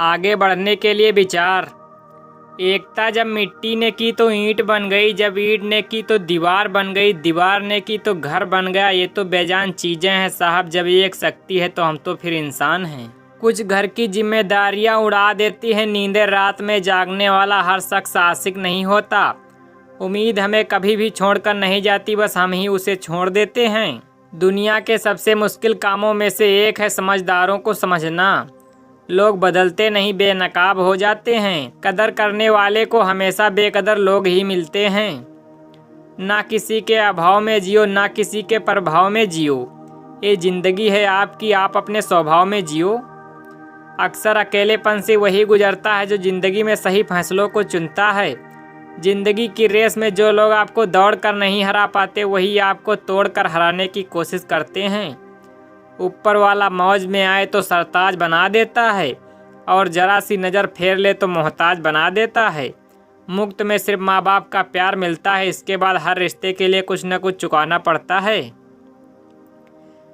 आगे बढ़ने के लिए विचार। एकता जब मिट्टी ने की तो ईंट बन गई, जब ईंट ने की तो दीवार बन गई, दीवार ने की तो घर बन गया। ये तो बेजान चीज़ें हैं साहब, जब ये एक शक्ति है तो हम तो फिर इंसान हैं। कुछ घर की जिम्मेदारियां उड़ा देती हैं नींदें, रात में जागने वाला हर शख्स आशिक नहीं होता। उम्मीद हमें कभी भी छोड़कर नहीं जाती, बस हम ही उसे छोड़ देते हैं। दुनिया के सबसे मुश्किल कामों में से एक है समझदारों को समझना। लोग बदलते नहीं, बेनकाब हो जाते हैं। कदर करने वाले को हमेशा बेकदर लोग ही मिलते हैं। ना किसी के अभाव में जियो, ना किसी के प्रभाव में जियो। ये जिंदगी है आपकी, आप अपने स्वभाव में जियो। अक्सर अकेलेपन से वही गुजरता है जो जिंदगी में सही फैसलों को चुनता है। जिंदगी की रेस में जो लोग आपको दौड़ कर नहीं हरा पाते, वही आपको तोड़ कर हराने की कोशिश करते हैं। ऊपर वाला मौज में आए तो सरताज बना देता है, और जरा सी नज़र फेर ले तो मोहताज बना देता है। मुफ्त में सिर्फ माँ बाप का प्यार मिलता है, इसके बाद हर रिश्ते के लिए कुछ न कुछ चुकाना पड़ता है।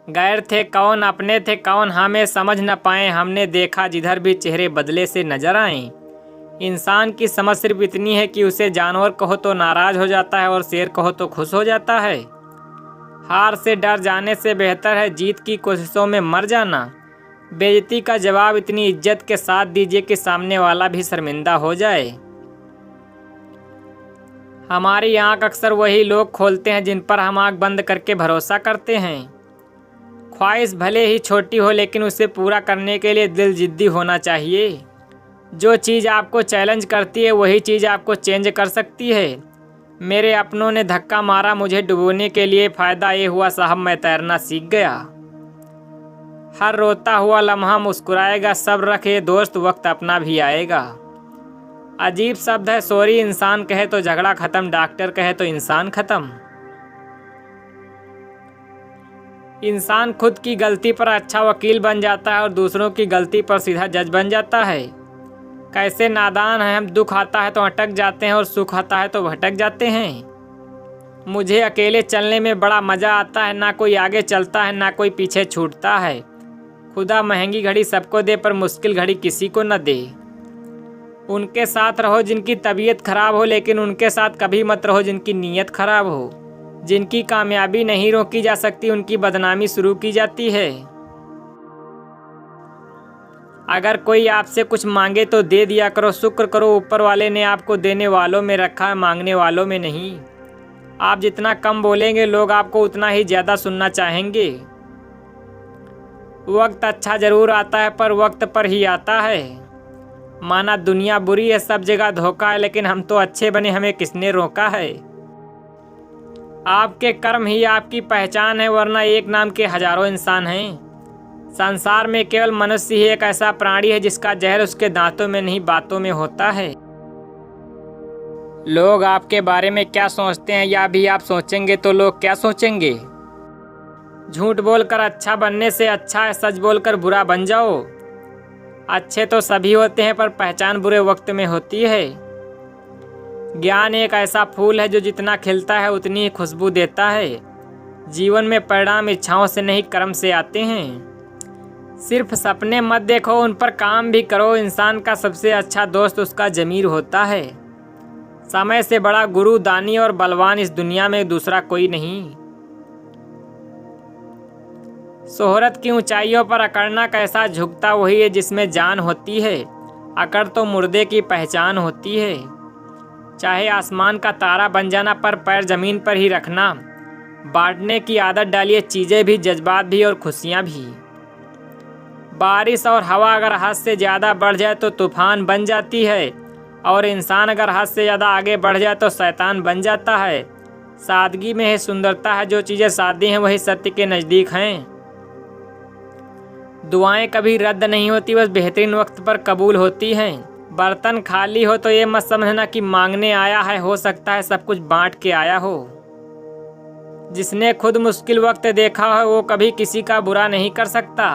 गैर थे कौन, अपने थे कौन, हमें समझ न पाए। हमने देखा जिधर भी चेहरे बदले से नजर आए। इंसान की समझ सिर्फ इतनी है कि उसे जानवर कहो तो नाराज हो जाता है और शेर कहो तो खुश हो जाता है। हार से डर जाने से बेहतर है जीत की कोशिशों में मर जाना। बेइज्जती का जवाब इतनी इज्जत के साथ दीजिए कि सामने वाला भी शर्मिंदा हो जाए। हमारी आंख अक्सर वही लोग खोलते हैं जिन पर हम आंख बंद करके भरोसा करते हैं। ख्वाहिश भले ही छोटी हो, लेकिन उसे पूरा करने के लिए दिल जिद्दी होना चाहिए। जो चीज़ आपको चैलेंज करती है वही चीज़ आपको चेंज कर सकती है। मेरे अपनों ने धक्का मारा मुझे डुबोने के लिए, फ़ायदा ये हुआ साहब मैं तैरना सीख गया। हर रोता हुआ लम्हा मुस्कुराएगा, सब्र रखे दोस्त वक्त अपना भी आएगा। अजीब शब्द है सॉरी, इंसान कहे तो झगड़ा खत्म, डॉक्टर कहे तो इंसान खत्म। इंसान खुद की गलती पर अच्छा वकील बन जाता है और दूसरों की गलती पर सीधा जज बन जाता है। कैसे नादान हैं हम, दुख आता है तो अटक जाते हैं और सुख आता है तो भटक जाते हैं। मुझे अकेले चलने में बड़ा मज़ा आता है, ना कोई आगे चलता है ना कोई पीछे छूटता है। खुदा महंगी घड़ी सबको दे पर मुश्किल घड़ी किसी को न दे। उनके साथ रहो जिनकी तबीयत खराब हो, लेकिन उनके साथ कभी मत रहो जिनकी नीयत खराब हो। जिनकी कामयाबी नहीं रोकी जा सकती, उनकी बदनामी शुरू की जाती है। अगर कोई आपसे कुछ मांगे तो दे दिया करो, शुक्र करो ऊपर वाले ने आपको देने वालों में रखा है, मांगने वालों में नहीं। आप जितना कम बोलेंगे लोग आपको उतना ही ज़्यादा सुनना चाहेंगे। वक्त अच्छा ज़रूर आता है पर वक्त पर ही आता है। माना दुनिया बुरी है, सब जगह धोखा है, लेकिन हम तो अच्छे बने, हमें किसने रोका है। आपके कर्म ही आपकी पहचान है, वरना एक नाम के हजारों इंसान हैं। संसार में केवल मनुष्य ही एक ऐसा प्राणी है जिसका जहर उसके दांतों में नहीं बातों में होता है। लोग आपके बारे में क्या सोचते हैं या भी आप सोचेंगे तो लोग क्या सोचेंगे। झूठ बोलकर अच्छा बनने से अच्छा है सच बोलकर बुरा बन जाओ। अच्छे तो सभी होते हैं पर पहचान बुरे वक्त में होती है। ज्ञान एक ऐसा फूल है जो जितना खिलता है उतनी ही खुशबू देता है। जीवन में परिणाम इच्छाओं से नहीं कर्म से आते हैं। सिर्फ सपने मत देखो, उन पर काम भी करो। इंसान का सबसे अच्छा दोस्त उसका ज़मीर होता है। समय से बड़ा गुरु, दानी और बलवान इस दुनिया में दूसरा कोई नहीं। शोहरत की ऊंचाइयों पर अकड़ना कैसा झुकता वही है जिसमें जान होती है। अकड़ तो मुर्दे की पहचान होती है। चाहे आसमान का तारा बन जाना पर पैर ज़मीन पर ही रखना। बांटने की आदत डालिए, चीज़ें भी, जज्बात भी और खुशियाँ भी। बारिश और हवा अगर हद से ज़्यादा बढ़ जाए तो तूफान बन जाती है, और इंसान अगर हद से ज़्यादा आगे बढ़ जाए तो शैतान बन जाता है। सादगी में ही सुंदरता है, जो चीज़ें सादी हैं वही सत्य के नज़दीक हैं। दुआएं कभी रद्द नहीं होती, बस बेहतरीन वक्त पर कबूल होती हैं। बर्तन खाली हो तो ये मत समझना कि मांगने आया है, हो सकता है सब कुछ बांट के आया हो। जिसने खुद मुश्किल वक्त देखा हो वो कभी किसी का बुरा नहीं कर सकता।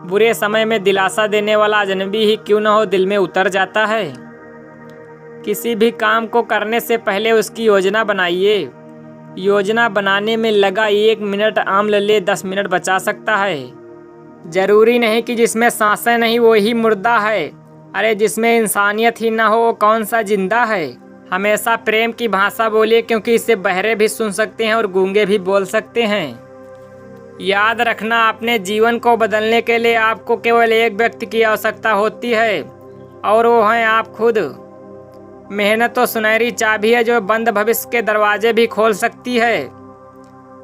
बुरे समय में दिलासा देने वाला अजनबी ही क्यों न हो दिल में उतर जाता है। किसी भी काम को करने से पहले उसकी योजना बनाइए। योजना बनाने में लगा 1 मिनट आम ले 10 मिनट बचा सकता है। जरूरी नहीं कि जिसमें सांसें नहीं वो ही मुर्दा है। अरे जिसमें इंसानियत ही ना हो वो कौन सा जिंदा है। हमेशा प्रेम की भाषा बोलिए, क्योंकि इसे बहरे भी सुन सकते हैं और गूंगे भी बोल सकते हैं। याद रखना, अपने जीवन को बदलने के लिए आपको केवल एक व्यक्ति की आवश्यकता होती है और वो हैं आप खुद। मेहनत तो सुनहरी चाबी है जो बंद भविष्य के दरवाजे भी खोल सकती है।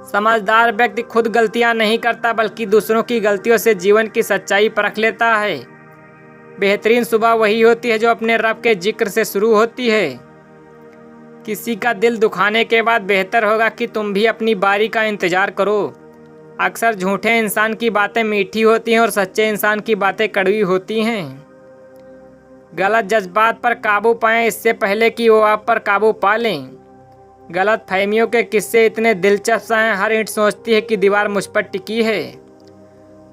समझदार व्यक्ति खुद गलतियां नहीं करता बल्कि दूसरों की गलतियों से जीवन की सच्चाई परख लेता है। बेहतरीन सुबह वही होती है जो अपने रब के जिक्र से शुरू होती है। किसी का दिल दुखाने के बाद बेहतर होगा कि तुम भी अपनी बारी का इंतजार करो। अक्सर झूठे इंसान की बातें मीठी होती हैं और सच्चे इंसान की बातें कड़वी होती हैं। गलत जज्बात पर काबू पाएं इससे पहले कि वो आप पर काबू पा लें। गलत फहमियों के किस्से इतने दिलचस्प हैं, हर ईंट सोचती है कि दीवार मुझ पर टिकी है।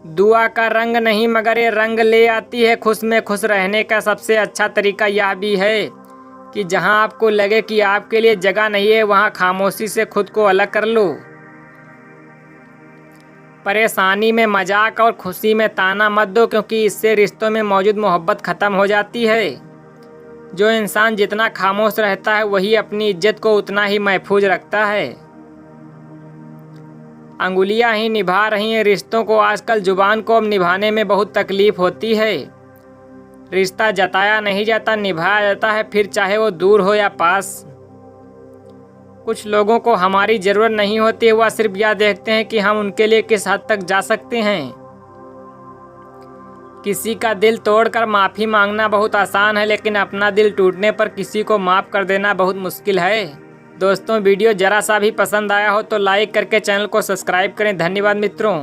दुआ का रंग नहीं मगर ये रंग ले आती है। खुश में खुश रहने का सबसे अच्छा तरीका यह भी है कि जहां आपको लगे कि आपके लिए जगह नहीं है वहां खामोशी से खुद को अलग कर लो। परेशानी में मजाक और खुशी में ताना मत दो, क्योंकि इससे रिश्तों में मौजूद मोहब्बत ख़त्म हो जाती है। जो इंसान जितना खामोश रहता है वही अपनी इज्जत को उतना ही महफूज रखता है। अंगुलियां ही निभा रही हैं रिश्तों को आजकल, जुबान को अब निभाने में बहुत तकलीफ होती है। रिश्ता जताया नहीं जाता, निभाया जाता है, फिर चाहे वो दूर हो या पास। कुछ लोगों को हमारी ज़रूरत नहीं होती है, वह सिर्फ यह देखते हैं कि हम उनके लिए किस हद तक जा सकते हैं। किसी का दिल तोड़कर माफ़ी मांगना बहुत आसान है, लेकिन अपना दिल टूटने पर किसी को माफ़ कर देना बहुत मुश्किल है। दोस्तों, वीडियो ज़रा सा भी पसंद आया हो तो लाइक करके चैनल को सब्सक्राइब करें। धन्यवाद मित्रों।